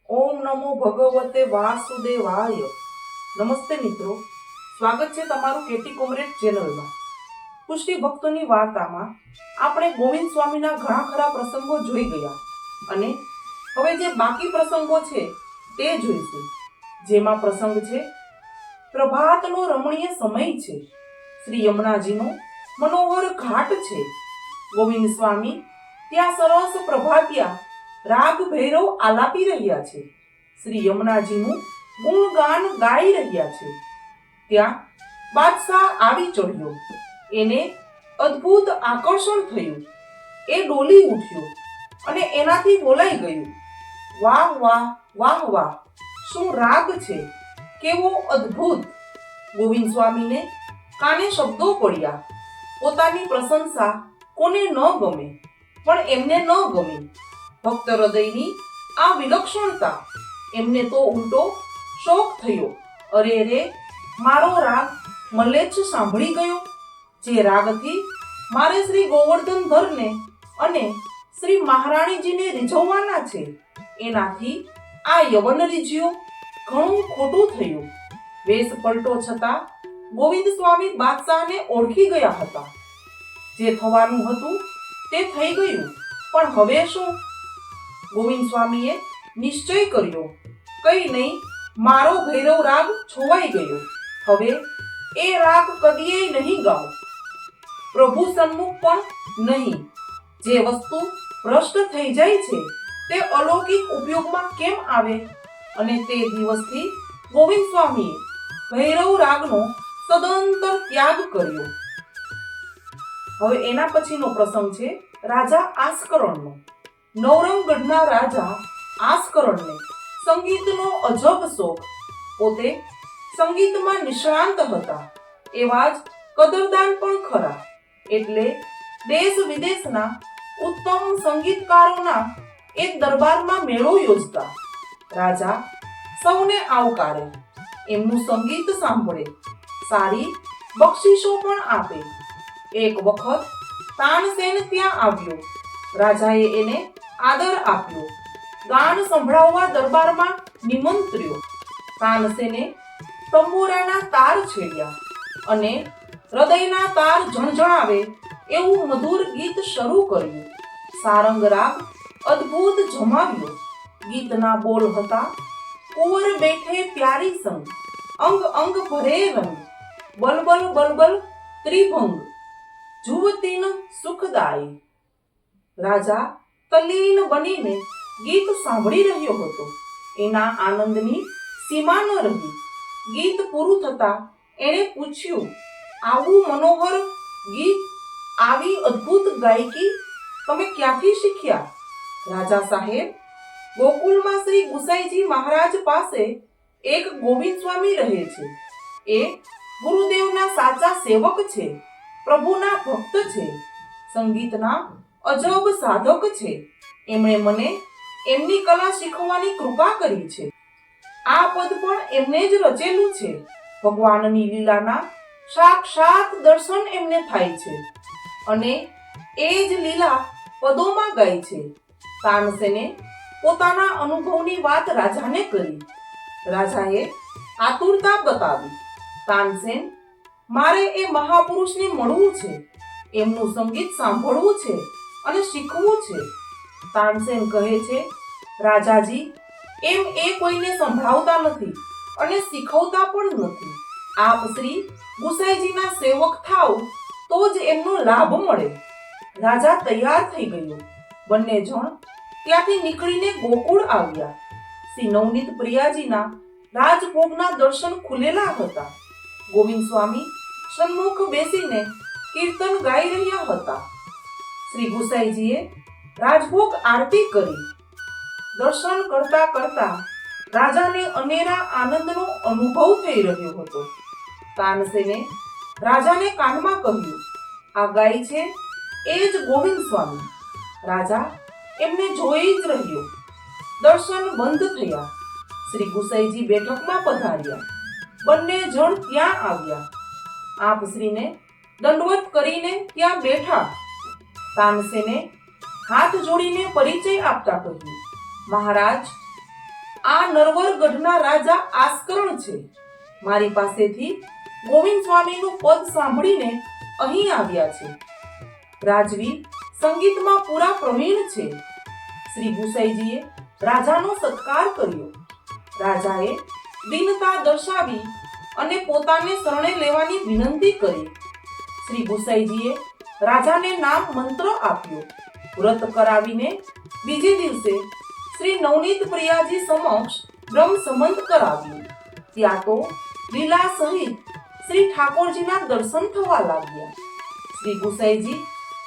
ઓમ નમો ભગવતે વાસુદેવાય. નમસ્તે મિત્રો, સ્વાગત છે તમારું કેટી કોમરેડ ચેનલમાં. પુષ્ટિ ભક્તોની વાર્તામાં આપણે ગોવિંદ સ્વામીના ઘણા ખરા પ્રસંગો જોઈ ગયા અને હવે જે બાકી પ્રસંગો છે તે જોઈશું. જેમાં પ્રસંગ છે પ્રભાતનો રમણીય સમય છે, શ્રી યમુનાજીનો મનોહર ઘાટ છે. ગોવિંદ સ્વામી ત્યાં સરસ પ્રભાતિયા રાગ ભૈરવ આલાપી રહ્યા છે, શ્રી યમુનાજીનું ગુણગાન ગાઈ રહ્યા છે. ત્યાં બાદશાહ આવી ચડ્યો, એને અદ્ભુત આકર્ષણ થયું, એ ડોલી ઉઠ્યો અને એનાથી બોલાઈ ગયું, વાહ વાહ વાહ વાહ, શું રાગ છે, કેવો અદ્ભુત. ગોવિંદ સ્વામીને કાને શબ્દો પડ્યા. પોતાની પ્રશંસા કોને ન ગમે, પણ એમને ન ગમી. ભક્ત હૃદયની આ વિલક્ષણતા એમને તો ઉલટો શોક થયો. અરે રે, મારો રાગ મલ્લેચ્છ સાંભળી ગયો, જે રાગથી મારે શ્રી ગોવર્ધનધરને અને શ્રી મહારાણીજીને રીઝવવાના છે, એનાથી આ યવન રીઝ્યો. ઘણું ખોટું થયું. વેશ પલટો છતાં ગોવિંદ સ્વામી બાદશાહને ઓળખી ગયા હતા. જે થવાનું હતું તે થઈ ગયું, પણ હવે શું? ગોવિંદ સ્વામીએ નિશ્ચય કર્યો, કઈ નહીં, મારો ભૈરવ રાગ છોવાઈ ગયો, હવે એ રાગ કદીય નહીં ગાઉં, પ્રભુ સન્મુખ પણ નહીં. જે વસ્તુ ભ્રષ્ટ થઈ જાય છે તે અલૌકિક ઉપયોગમાં કેમ આવે? અને તે દિવસથી ગોવિંદ સ્વામીએ ભૈરવ રાગનો સદંતર ત્યાગ કર્યો. હવે એના પછીનો પ્રસંગ છે રાજા આસ્કરણનો. નવરંગગઢના રાજા આસ્કરણને સંગીતનો અજબ શોખ. પોતે સંગીતમાં નિષ્ણાંત હતા, એવા જ કદરદાન પણ ખરા. એટલે દેશ વિદેશના ઉત્તમ સંગીતકારોના એક દરબારમાં મેળો યોજતા. રાજા સૌને આવકારે, એમનું સંગીત સાંભળે, સારી બક્ષિસો પણ આપે. એક વખત તાનસેન ત્યાં આવ્યો. રાજાએ એને આદર આપ્યો, ગાન સંભળાવવા દરબારમાં નિમંત્ર્યો. તાનસેને તંબુરાના તાર છેડ્યા અને હૃદયના તાર ઝણઝણાવે એવું મધુર ગીત શરૂ કર્યું. સારંગ રાગ અદ્ભુત જમાવ્યો. ગીતના બોલ હતા, કુંવર બેઠે પ્યારી સંગ, અંગ અંગ ભરે રંગ, બલબલ બલબલ ત્રિભંગ, જુવતીન સુખદાય. રાજા તલ્લીન બનીને ગીત સાંભળી રહ્યો હતો. એના આનંદની સીમા ન રહી. ગીત પૂરું થતા એણે પૂછ્યું, આવું મનોહર ગીત, આવી અદ્ભુત ગાયકી તમે ક્યાંથી શીખ્યા? રાજા સાહેબ, ગોકુળમાં શ્રી ગુસાઈજી મહારાજ પાસે એક ગોવિંદ સ્વામી રહે છે. એ ગુરુદેવના સાચા સેવક છે, પ્રભુના ભક્ત છે, સંગીતના અજબ સાધક છે. એમણે મને એમની કલા શીખવાની કૃપા કરી છે. આ પદ પણ એમને જ રચેલું છે. ભગવાનની લીલાના સાક્ષાત દર્શન એમને થાય છે અને એ જ લીલા પદોમાં ગાય છે. તાનસેને પોતાના અનુભવની વાત રાજાને કરી. રાજાએ આતુરતા બતાવી. તાનસેન, મારે એ મહાપુરુષને મળવું છે, એમનું સંગીત સાંભળવું છે અને શીખવું છે. તાનસેન કહે છે, રાજાજી, એમ એ કોઈને સંભળાવતા નથી અને શીખવતા પણ નથી. આપ શ્રી ગુસાઈજીના સેવક થાવ તો જ એમનો લાભ મળે. રાજા તૈયાર થઈ ગયો. બંને જણ ત્યાંથી નીકળીને ગોકુળ આવ્યા. શ્રી નવનીત પ્રિયાજીના રાજભોગના દર્શન ખુલેલા હતા. ગોવિંદ સ્વામી સન્મુખ બેસીને કીર્તન ગાઈ રહ્યા હતા. શ્રી ગુસાઈજીએ રાજભોગ આરતી કરી. દર્શન કરતા કરતા રાજાને અનેરા આનંદનો અનુભવ થઈ રહ્યો હતો. તાનસેને રાજાને કાનમાં કહ્યું, આ ગાય છે એ જ ગોવિંદ સ્વામી. રાજા એમને જોઈ જ રહ્યો. દર્શન બંધ થયા. શ્રી ગુસાઈજી બેઠકમાં પધાર્યા. બંને જણ ત્યાં આવ્યા. આપશ્રીને દંડવત કરીને ત્યાં બેઠા. તાનસેને હાથ જોડીને પરિચય આપતા કહ્યું, મહારાજ, આ નરવરગઢના રાજા આસ્કરણ છે. મારી પાસેથી ગોવિંદ સ્વામીનું પદ સાંભળીને અહીં આવ્યા છે. રાજવી સંગીતમાં પૂરા પ્રવીણ છે. શ્રી ગુસાઈજીએ રાજાનો સત્કાર કર્યો. રાજાએ દીનતા દર્શાવી અને પોતાને શરણે લેવાની વિનંતી કરી. શ્રી ગુસાઈજીએ રાજાને નામ મંત્ર આપ્યો. વ્રત કરાવીને બીજે દિવસે શ્રી નવનીત પ્રિયાજી સમક્ષ બ્રહ્મ સંબંધ કરાવ્યું. ત્યાં તો લીલા સહિત શ્રી ઠાકોરજીના દર્શન થવા લાગ્યા. શ્રી ગુસાઈજી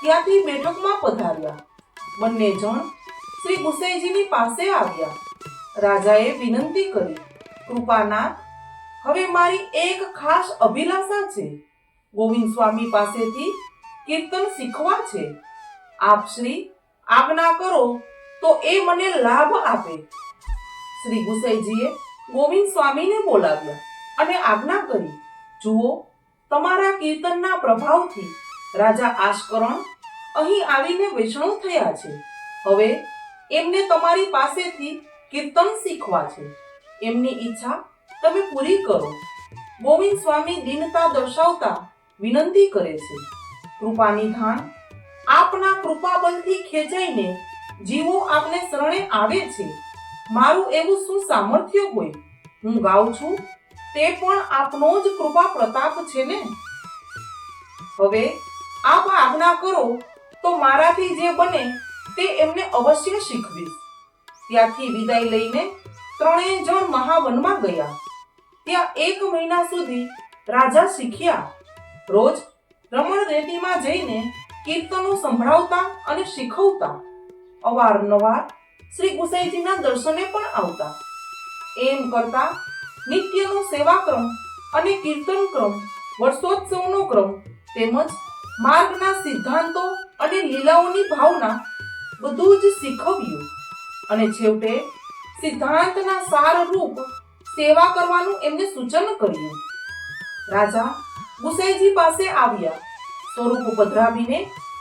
ત્યાંથી બેઠકમાં પધાર્યા. બંને જણ શ્રી ગુસાઈજીની પાસે આવ્યા. રાજાએ વિનંતી કરી, કૃપાનાથ, હવે મારી એક ખાસ અભિલાષા છે. ગોવિંદ સ્વામી પાસેથી કીર્તન શીખવા છે. આપ શ્રી આજ્ઞા કરો તો એ મને લાભ આપે. શ્રી ગુસાઈજીએ ગોવિંદ સ્વામીને બોલાવ્યા અને આજ્ઞા કરી, જુઓ, તમારા કીર્તનના પ્રભાવથી રાજા આસ્કરણ અહીં આવીને વૈષ્ણવ થયા છે. હવે એમને તમારી પાસેથી કીર્તન શીખવા છે. એમની ઈચ્છા તમે પૂરી કરો. ગોવિંદ સ્વામી દીનતા દર્શાવતા વિનંતી કરે છે, કૃપાનિધાન, આપના કૃપાબલથી ખેંચાઈને જીવો આપને શરણે આવે છે. મારું એવું શું સામર્થ્ય હોય? હું ગાઉં છું તે પણ આપનો જ કૃપા પ્રતાપ છે ને. હવે આપ આજ્ઞા કરો તો મારાથી જે બને તે એમને અવશ્ય શીખવીશ. ત્યાંથી વિદાય લઈને ત્રણેય જણ મહાવનમાં ગયા. ત્યાં 1 મહિના સુધી રાજા શીખ્યા. રોજ રમણ રેતીમાં જઈને કીર્તનો સંભળાવતા અને શીખવતા. અવારનવાર શ્રી ગુસાઈજીના દર્શને પણ આવતા. એમ કરતા નિત્યનો સેવાક્રમ અને કીર્તન ક્રમ, વર્ષોત્સવનો ક્રમ તેમજ માર્ગના સિદ્ધાંતો અને લીલાઓની ભાવના બધું જ શીખવ્યું અને છેવટે સિદ્ધાંતના સારરૂપ સેવા કરવાનું એમને સૂચન કર્યું. રાજા ગુસાઈજી પાસે આવ્યા. સ્વરૂપ પધરાવીને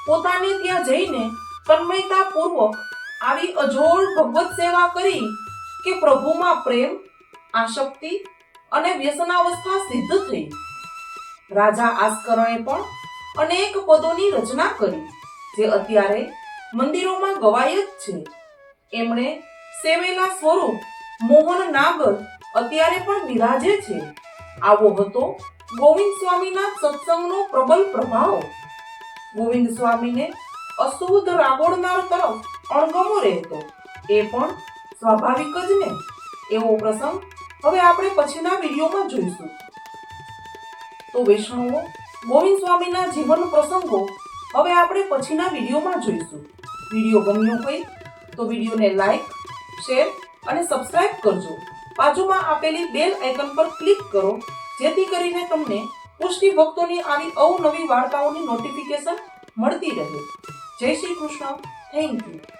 પોતાને ત્યાં જઈને તન્મયતા પૂર્વક આવી અજોડ ભગવત સેવા કરી કે પ્રભુમાં પ્રેમ, આસક્તિ અને વ્યસનાવસ્થા સિદ્ધ થઈ. રાજા આસ્કરણે પણ અનેક પદોની રચના કરી જે અત્યારે મંદિરોમાં ગવાય જ છે. એમણે સેવેલા સ્વરૂપ મોહન નાગર અત્યારે પણ બિરાજે છે. આવો હતો ગોવિંદ સ્વામીના સત્સંગનો પ્રબલ પ્રભાવ. ગોવિંદ સ્વામીને અશુદ્ધ રાગોળનાર તરફ અણગમો રહેતો, એ પણ સ્વાભાવિક જ ને. એવો પ્રસંગ હવે આપણે પછીના વિડીયોમાં જોઈશું. તો વૈષ્ણવો, ગોવિંદ સ્વામીના જીવન પ્રસંગો હવે આપણે પછીના વિડીયોમાં જોઈશું. વિડીયો ગમ્યો હોય તો વિડીયોને લાઈક, શેર અને સબસ્ક્રાઇબ કરજો. બાજુમાં આપેલી બેલ આઇકન પર ક્લિક કરો જેથી કરીને તમને પુષ્ટિ ભક્તોની આવી અવનવી વાર્તાઓની નોટિફિકેશન મળતી રહે. જય શ્રી કૃષ્ણ. Thank you.